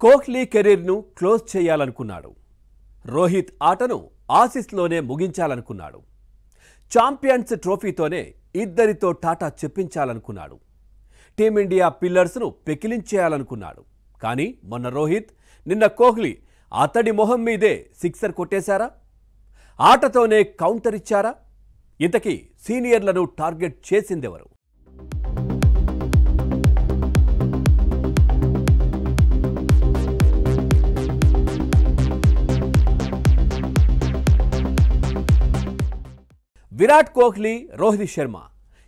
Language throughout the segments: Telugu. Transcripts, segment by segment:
కోహ్లీ కెరీర్ను క్లోజ్ చేయాలనుకున్నాడు. రోహిత్ ఆటను ఆసీస్లోనే ముగించాలనుకున్నాడు. ఛాంపియన్స్ ట్రోఫీతోనే ఇద్దరితో టాటా చెప్పించాలనుకున్నాడు. టీమిండియా పిల్లర్స్ను పెకిలించేయాలనుకున్నాడు. కానీ మొన్న రోహిత్, నిన్న కోహ్లీ అతడి మొహం మీదే సిక్సర్ కొట్టేశారా? ఆటతోనే కౌంటర్ ఇచ్చారా? ఇంతకీ సీనియర్లను టార్గెట్ చేసిందెవరు? విరాట్ కోహ్లీ, రోహిత్ శర్మ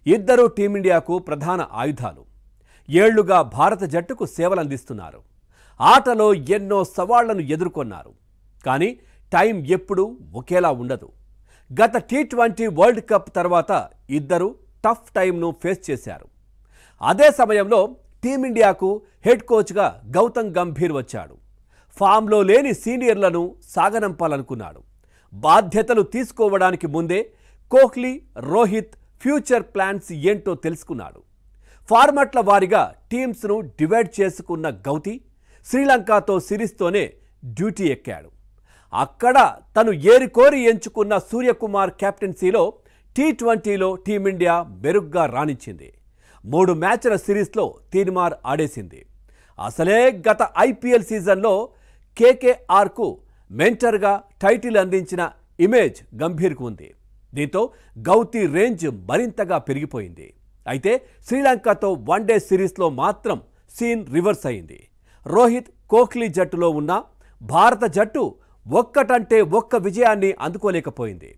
ఇద్దరు టీమిండియాకు ప్రధాన ఆయుధాలు. ఏళ్లుగా భారత జట్టుకు సేవలందిస్తున్నారు. ఆటలో ఎన్నో సవాళ్లను ఎదుర్కొన్నారు. కానీ టైం ఎప్పుడూ ఒకేలా ఉండదు. గత టీ20 వరల్డ్ కప్ తర్వాత ఇద్దరు టఫ్ టైంను ఫేస్ చేశారు. అదే సమయంలో టీమిండియాకు హెడ్ కోచ్గా గౌతమ్ గంభీర్ వచ్చాడు. ఫామ్లో లేని సీనియర్లను సాగనంపాలనుకున్నాడు. బాధ్యతలు తీసుకోవడానికి ముందే కోహ్లీ, రోహిత్ ఫ్యూచర్ ప్లాన్స్ ఏంటో తెలుసుకున్నాడు. ఫార్మాట్ల వారీగా టీమ్స్ను డివైడ్ చేసుకున్న గౌతీ శ్రీలంకతో సిరీస్తోనే డ్యూటీ ఎక్కాడు. అక్కడ తను ఏరికోరి ఎంచుకున్న సూర్యకుమార్ కెప్టెన్సీలో టీ20లో టీమిండియా మెరుగ్గా రాణించింది. 3 మ్యాచ్ల సిరీస్లో తీన్మార్ ఆడేసింది. అసలే గత ఐపీఎల్ సీజన్లో కేకేఆర్కు మెంటర్గా టైటిల్ అందించిన ఇమేజ్ గంభీర్కు ఉంది. దీంతో గౌతీ రేంజ్ మరింతగా పెరిగిపోయింది. అయితే శ్రీలంకతో వన్డే సిరీస్లో మాత్రం సీన్ రివర్స్ అయింది. రోహిత్, కోహ్లీ జట్టులో ఉన్న భారత జట్టు ఒక్కటంటే ఒక్క విజయాన్ని అందుకోలేకపోయింది.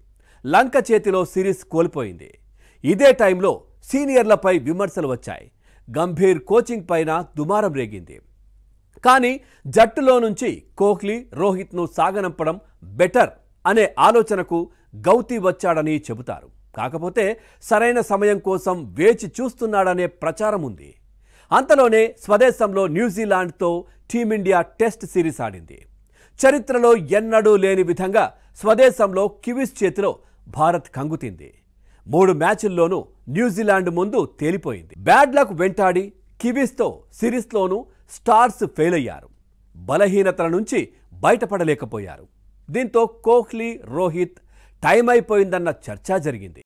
లంక చేతిలో సిరీస్ కోల్పోయింది. ఇదే టైంలో సీనియర్లపై విమర్శలు వచ్చాయి. గంభీర్ కోచింగ్ పైన దుమారం రేగింది. కానీ జట్టులో నుంచి కోహ్లీ, రోహిత్ను సాగనంపడం బెటర్ అనే ఆలోచనకు గౌతీ వచ్చాడని చెబుతారు. కాకపోతే సరైన సమయం కోసం వేచి చూస్తున్నాడనే ప్రచారం ఉంది. అంతలోనే స్వదేశంలో న్యూజిలాండ్తో టీమిండియా టెస్ట్ సిరీస్ ఆడింది. చరిత్రలో ఎన్నడూ లేని విధంగా స్వదేశంలో కివీస్ చేతిలో భారత్ కంగుతింది. 3 మ్యాచ్ల్లోనూ న్యూజిలాండ్ ముందు తేలిపోయింది. బ్యాడ్ లక్ వెంటాడి కివీస్తో సిరీస్లోనూ స్టార్స్ ఫెయిల్ అయ్యారు. బలహీనతల నుంచి బయటపడలేకపోయారు. దీంతో కోహ్లీ, రోహిత్ టైం అయిపోయిందన్న చర్చ జరిగింది.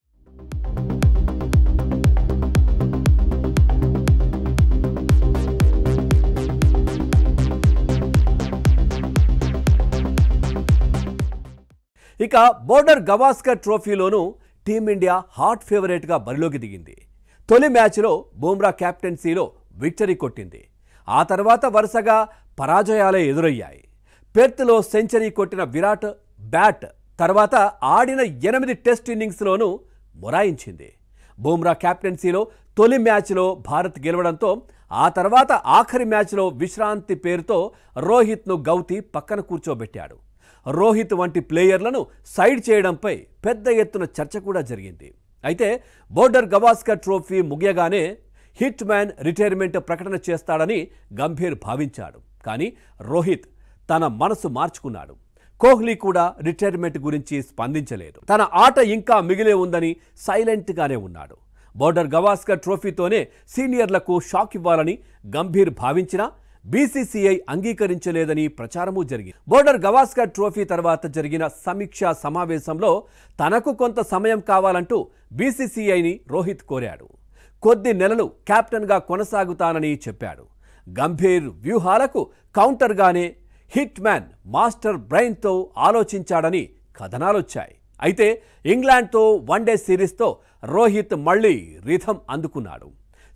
ఇక బోర్డర్ గవాస్కర్ ట్రోఫీలోనూ టీమిండియా హాట్ ఫేవరెట్గా బరిలోకి దిగింది. తొలి మ్యాచ్లో బుమ్రా కెప్టెన్సీలో విక్టరీ కొట్టింది. ఆ తర్వాత వరుసగా పరాజయాలే ఎదురయ్యాయి. పెర్త్లో సెంచరీ కొట్టిన విరాట్ బ్యాట్ తర్వాత ఆడిన 8 టెస్ట్ ఇన్నింగ్స్లోనూ మొరాయించింది. బుమ్రా కెప్టెన్సీలో తొలి మ్యాచ్లో భారత్ గెలవడంతో ఆ తర్వాత ఆఖరి మ్యాచ్లో విశ్రాంతి పేరుతో రోహిత్ను గౌతీ పక్కన కూర్చోబెట్టాడు. రోహిత్ వంటి ప్లేయర్లను సైడ్ చేయడంపై పెద్ద ఎత్తున చర్చ కూడా జరిగింది. అయితే బోర్డర్ గవాస్కర్ ట్రోఫీ ముగియగానే హిట్ మ్యాన్ రిటైర్మెంట్ ప్రకటన చేస్తాడని గంభీర్ భావించాడు. కానీ రోహిత్ తన మనసు మార్చుకున్నాడు. కోహ్లీ కూడా రిటైర్మెంట్ గురించి స్పందించలేదు. తన ఆట ఇంకా మిగిలే ఉందని సైలెంట్గానే ఉన్నాడు. బోర్డర్ గవాస్కర్ ట్రోఫీతోనే సీనియర్లకు షాక్ ఇవ్వాలని గంభీర్ భావించినా బీసీసీఐ అంగీకరించలేదని ప్రచారమూ జరిగింది. బోర్డర్ గవాస్కర్ ట్రోఫీ తర్వాత జరిగిన సమీక్షా సమావేశంలో తనకు కొంత సమయం కావాలంటూ బీసీసీఐని రోహిత్ కోరాడు. కొద్ది నెలలు కెప్టెన్గా కొనసాగుతానని చెప్పాడు. గంభీర్ వ్యూహాలకు కౌంటర్గానే హిట్ మ్యాన్ మాస్టర్ బ్రెయిన్తో ఆలోచించాడని కథనాలొచ్చాయి. అయితే ఇంగ్లాండ్తో వన్డే సిరీస్తో రోహిత్ మళ్లీ రిథం అందుకున్నాడు.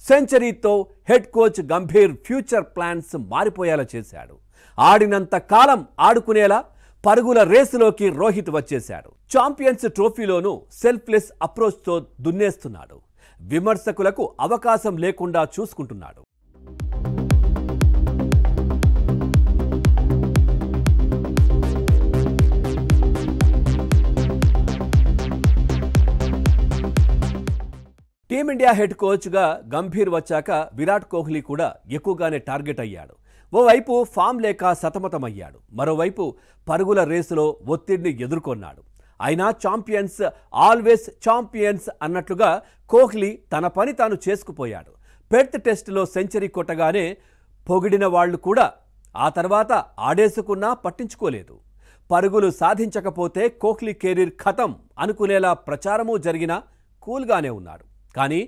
సెంచరీతో head coach Gambhir future plans మారిపోయేలా చేశాడు. ఆడినంత కాలం ఆడుకునేలా పరుగుల రేసులోకి రోహిత్ వచ్చేశాడు. Champions ట్రోఫీలోనూ selfless అప్రోచ్తో దున్నేస్తున్నాడు. విమర్శకులకు అవకాశం లేకుండా చూసుకుంటున్నాడు. టీమిండియా హెడ్ కోచ్గా గంభీర్ వచ్చాక విరాట్ కోహ్లీ కూడా ఎక్కువగానే టార్గెట్ అయ్యాడు. ఓవైపు ఫామ్ లేక సతమతమయ్యాడు. మరోవైపు పరుగుల రేసులో ఒత్తిడిని ఎదుర్కొన్నాడు. అయినా ఛాంపియన్స్ ఆల్వేస్ ఛాంపియన్స్ అన్నట్లుగా కోహ్లీ తన పని తాను చేసుకుపోయాడు. పెర్త్ టెస్టులో సెంచరీ కొట్టగానే పొగిడిన వాళ్ళు కూడా ఆ తర్వాత ఆడేసుకున్నా పట్టించుకోలేదు. పరుగులు సాధించకపోతే కోహ్లీ కెరీర్ ఖతం అనుకునేలా ప్రచారమూ జరిగినా కూల్గానే ఉన్నాడు. కానీ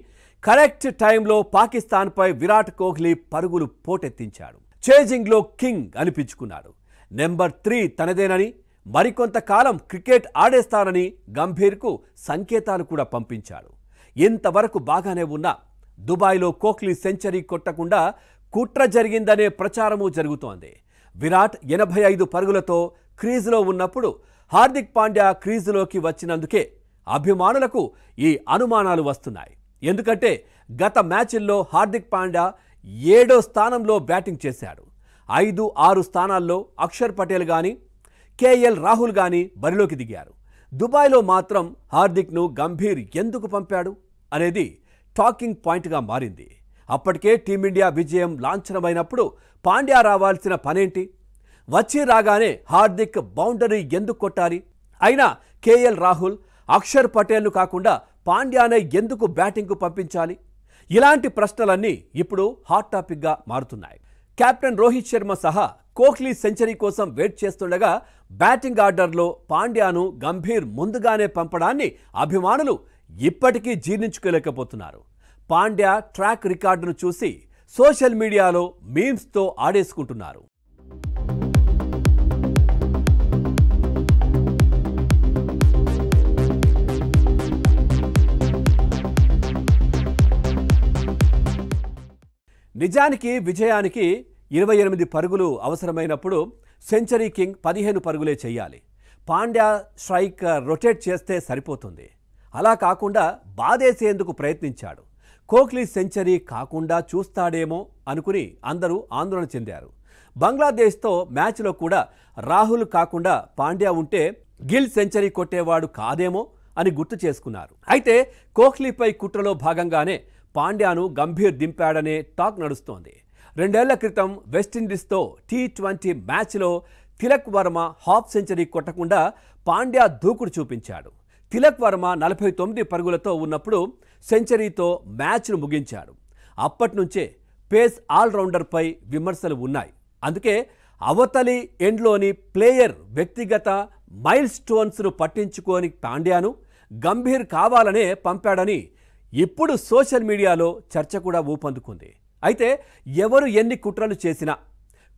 కరెక్ట్ టైంలో పాకిస్తాన్పై విరాట్ కోహ్లీ పరుగులు పోటెత్తించాడు. చేజింగ్లో కింగ్ అనిపించుకున్నాడు. నెంబర్ 3 తనదేనని, మరికొంతకాలం క్రికెట్ ఆడేస్తానని గంభీర్కు సంకేతాలు కూడా పంపించాడు. ఇంతవరకు బాగానే ఉన్నా దుబాయ్లో కోహ్లీ సెంచరీ కొట్టకుండా కుట్ర జరిగిందనే ప్రచారమూ జరుగుతోంది. విరాట్ 85 పరుగులతో క్రీజులో ఉన్నప్పుడు హార్దిక్ పాండ్యా క్రీజులోకి వచ్చినందుకే అభిమానులకు ఈ అనుమానాలు వస్తున్నాయి. ఎందుకంటే గత మ్యాచ్ల్లో హార్దిక్ పాండ్యా 7వ స్థానంలో బ్యాటింగ్ చేశాడు. 5-6 స్థానాల్లో అక్షర్ పటేల్ కానీ కేఎల్ రాహుల్ కానీ బరిలోకి దిగారు. దుబాయ్లో మాత్రం హార్దిక్ను గంభీర్ ఎందుకు పంపాడు అనేది టాకింగ్ పాయింట్గా మారింది. అప్పటికే టీమిండియా విజయం లాంఛనమైనప్పుడు పాండ్యా రావాల్సిన పనేంటి? వచ్చి రాగానే హార్దిక్ బౌండరీ ఎందుకు కొట్టాలి? అయినా కేఎల్ రాహుల్, అక్షర్ పటేల్ను కాకుండా పాండ్యానే ఎందుకు బ్యాటింగ్కు పంపించాలి? ఇలాంటి ప్రశ్నలన్నీ ఇప్పుడు హాట్ టాపిక్గా మారుతున్నాయి. కెప్టెన్ రోహిత్ శర్మ సహా కోహ్లీ సెంచరీ కోసం వెయిట్ చేస్తుండగా బ్యాటింగ్ ఆర్డర్లో పాండ్యాను గంభీర్ ముందుగానే పంపడాన్ని అభిమానులు ఇప్పటికీ జీర్ణించుకోలేకపోతున్నారు. పాండ్యా ట్రాక్ రికార్డును చూసి సోషల్ మీడియాలో మీమ్స్తో ఆడేసుకుంటున్నారు. నిజానికి విజయానికి 28 పరుగులు అవసరమైనప్పుడు సెంచరీ కింగ్ 15 పరుగులే చేయాలి. పాండ్యా స్ట్రైక్ రొటేట్ చేస్తే సరిపోతుంది. అలా కాకుండా బాధేసేందుకు ప్రయత్నించాడు. కోహ్లీ సెంచరీ కాకుండా చూస్తాడేమో అనుకుని అందరూ ఆందోళన చెందారు. బంగ్లాదేశ్తో మ్యాచ్లో కూడా రాహుల్ కాకుండా పాండ్యా ఉంటే గిల్ సెంచరీ కొట్టేవాడు కాదేమో అని గుర్తు చేసుకున్నారు. అయితే కోహ్లీపై కుట్రలో భాగంగానే పాండ్యాను గంభీర్ దింపాడనే టాక్ నడుస్తోంది. 2 ఏళ్ల క్రితం వెస్టిండీస్తో T20 మ్యాచ్లో తిలక్ వర్మ హాఫ్ సెంచరీ కొట్టకుండా పాండ్యా దూకుడు చూపించాడు. తిలక్ వర్మ 49 పరుగులతో ఉన్నప్పుడు సెంచరీతో మ్యాచ్ను ముగించాడు. అప్పట్నుంచే పేస్ ఆల్రౌండర్పై విమర్శలు ఉన్నాయి. అందుకే అవతలి ఎండ్లోని ప్లేయర్ వ్యక్తిగత మైల్ స్టోన్స్ను పట్టించుకోని పాండ్యాను గంభీర్ కావాలనే పంపాడని ఇప్పుడు సోషల్ మీడియాలో చర్చ కూడా ఊపందుకుంది. అయితే ఎవరు ఎన్ని కుట్రలు చేసినా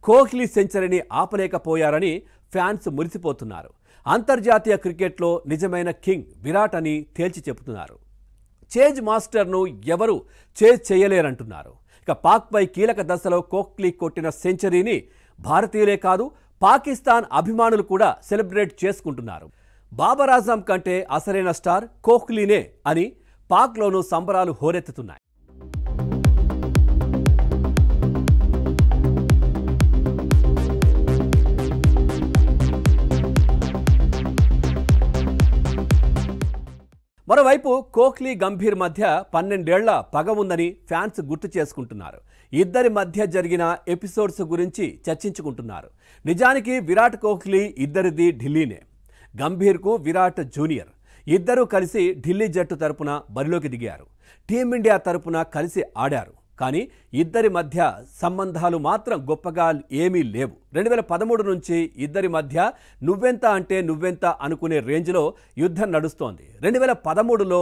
కోహ్లీ సెంచరీని ఆపలేకపోయారని ఫ్యాన్స్ మురిసిపోతున్నారు. అంతర్జాతీయ క్రికెట్లో నిజమైన కింగ్ విరాట్ అని తేల్చి చెబుతున్నారు. చేజ్ మాస్టర్ను ఎవరు చేజ్ చేయలేరంటున్నారు. ఇక పాక్పై కీలక దశలో కోహ్లీ కొట్టిన సెంచరీని భారతీయులే కాదు పాకిస్తాన్ అభిమానులు కూడా సెలబ్రేట్ చేసుకుంటున్నారు. బాబర్ ఆజం కంటే అసలైన స్టార్ కోహ్లీనే అని పాక్లోనూ సంబరాలు హోరెత్తుతున్నాయి. మరోవైపు కోహ్లీ గంభీర్ మధ్య 12 ఏళ్ల పగ ఉందని ఫ్యాన్స్ గుర్తు చేసుకుంటున్నారు. ఇద్దరి మధ్య జరిగిన ఎపిసోడ్స్ గురించి చర్చించుకుంటున్నారు. నిజానికి విరాట్ కోహ్లీ ఇద్దరిది ఢిల్లీనే. గంభీర్కు విరాట్ జూనియర్. ఇద్దరూ కలిసి ఢిల్లీ జట్టు తరపున బరిలోకి దిగారు. టీమిండియా తరపున కలిసి ఆడారు. కానీ ఇద్దరి మధ్య సంబంధాలు మాత్రం గొప్పగా ఏమీ లేవు. 2013 నుంచి ఇద్దరి మధ్య నువ్వెంత అంటే నువ్వెంత అనుకునే రేంజ్లో యుద్ధం నడుస్తోంది. 2013లో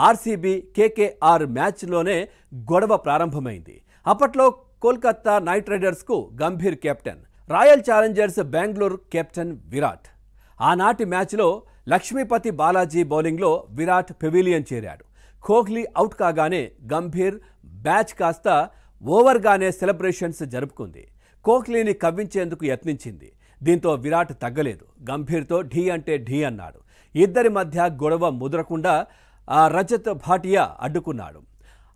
ఆర్సీబీ కేకేఆర్ మ్యాచ్లోనే గొడవ ప్రారంభమైంది. అప్పట్లో కోల్కతా నైట్ రైడర్స్కు Gambhir captain, royal challengers Bengaluru captain Virat. ఆనాటి మ్యాచ్లో లక్ష్మీపతి బాలాజీ బౌలింగ్లో విరాట్ పెవిలియన్ చేరాడు. కోహ్లీ అవుట్ కాగానే గంభీర్ బ్యాచ్ కాస్త ఓవర్గానే సెలబ్రేషన్స్ జరుపుకుంది. కోహ్లీని కవ్వించేందుకు యత్నించింది. దీంతో విరాట్ తగ్గలేదు. గంభీర్తో ఢీ అంటే ఢీ అన్నాడు. ఇద్దరి మధ్య గొడవ ముదరకుండా రజత్ భాటియా అడ్డుకున్నాడు.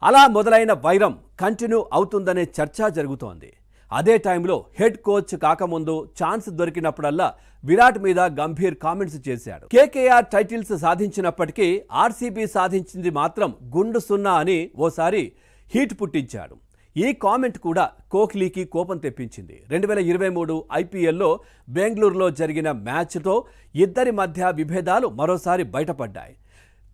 అలా మొదలైన వైరం కంటిన్యూ అవుతుందనే చర్చ జరుగుతోంది. అదే టైంలో హెడ్ కోచ్ కాకముందు ఛాన్స్ దొరికినప్పుడల్లా విరాట్ మీద గంభీర్ కామెంట్స్ చేశాడు. కేకేఆర్ టైటిల్స్ సాధించినప్పటికీ ఆర్సీబీ సాధించింది మాత్రం గుండు సున్నా అని ఓసారి హీట్ పుట్టించాడు. ఈ కామెంట్ కూడా కోహ్లీకి కోపం తెప్పించింది. 2023 ఐపీఎల్లో బెంగళూరులో జరిగిన మ్యాచ్తో ఇద్దరి మధ్య విభేదాలు మరోసారి బయటపడ్డాయి.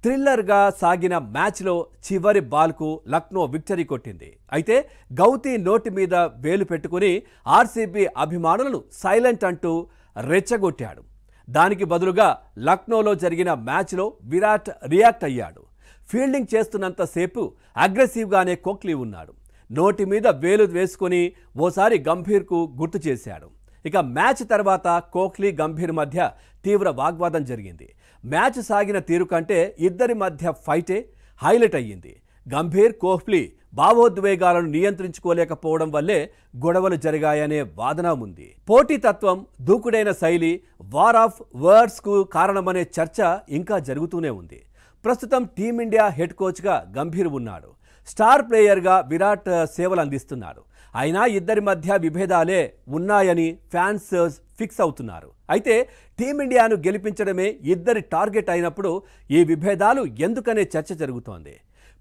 థ్రిల్లర్గా సాగిన మ్యాచ్లో చివరి బాల్కు లక్నో విక్టరీ కొట్టింది. అయితే గౌతీ నోటి మీద వేలు పెట్టుకుని ఆర్సీబీ అభిమానులను సైలెంట్ అంటూ రెచ్చగొట్టాడు. దానికి బదులుగా లక్నోలో జరిగిన మ్యాచ్లో విరాట్ రియాక్ట్ అయ్యాడు. ఫీల్డింగ్ చేస్తున్నంతసేపు అగ్రెసివ్గానే కోహ్లీ ఉన్నాడు. నోటి మీద వేలు వేసుకుని ఓసారి గంభీర్కు గుర్తు చేశాడు. ఇక మ్యాచ్ తర్వాత కోహ్లీ గంభీర్ మధ్య తీవ్ర వాగ్వాదం జరిగింది. మ్యాచ్ సాగిన తీరు కంటే ఇద్దరి మధ్య ఫైటే హైలైట్ అయ్యింది. గంభీర్ కోహ్లీ భావోద్వేగాలను నియంత్రించుకోలేకపోవడం వల్లే గొడవలు జరిగాయనే వాదన ఉంది. పోటీతత్వం, దూకుడైన శైలి వార్ ఆఫ్ వర్డ్స్కు కారణమనే చర్చ ఇంకా జరుగుతూనే ఉంది. ప్రస్తుతం టీమిండియా హెడ్ కోచ్గా గంభీర్ ఉన్నాడు. స్టార్ ప్లేయర్గా విరాట్ సేవలు అందిస్తున్నాడు. అయినా ఇద్దరి మధ్య విభేదాలే ఉన్నాయని ఫ్యాన్స్ ఫిక్స్ అవుతున్నారు. అయితే టీమిండియాను గెలిపించడమే ఇద్దరి టార్గెట్ అయినప్పుడు ఈ విభేదాలు ఎందుకనే చర్చ జరుగుతోంది.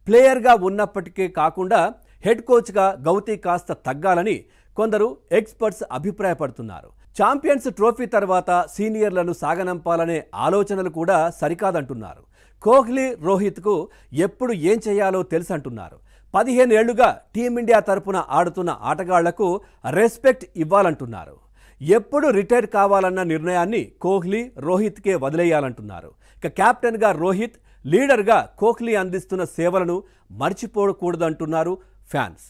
ప్లేయర్గా ఉన్నప్పటికీ కాకుండా హెడ్ కోచ్గా గౌతీ కాస్త తగ్గాలని కొందరు ఎక్స్పర్ట్స్ అభిప్రాయపడుతున్నారు. ఛాంపియన్స్ ట్రోఫీ తర్వాత సీనియర్లను సాగనంపాలనే ఆలోచనలు కూడా సరికాదంటున్నారు. కోహ్లీ, రోహిత్కు ఎప్పుడు ఏం చేయాలో తెలుసంటున్నారు. 15 ఏళ్లుగా టీమిండియా తరపున ఆడుతున్న ఆటగాళ్లకు రెస్పెక్ట్ ఇవ్వాలంటున్నారు. ఎప్పుడు రిటైర్ కావాలన్న నిర్ణయాన్ని కోహ్లీ, రోహిత్కే వదిలేయాలంటున్నారు. ఇక కెప్టెన్గా రోహిత్, లీడర్గా కోహ్లీ అందిస్తున్న సేవలను మర్చిపోకూడదంటున్నారు ఫ్యాన్స్.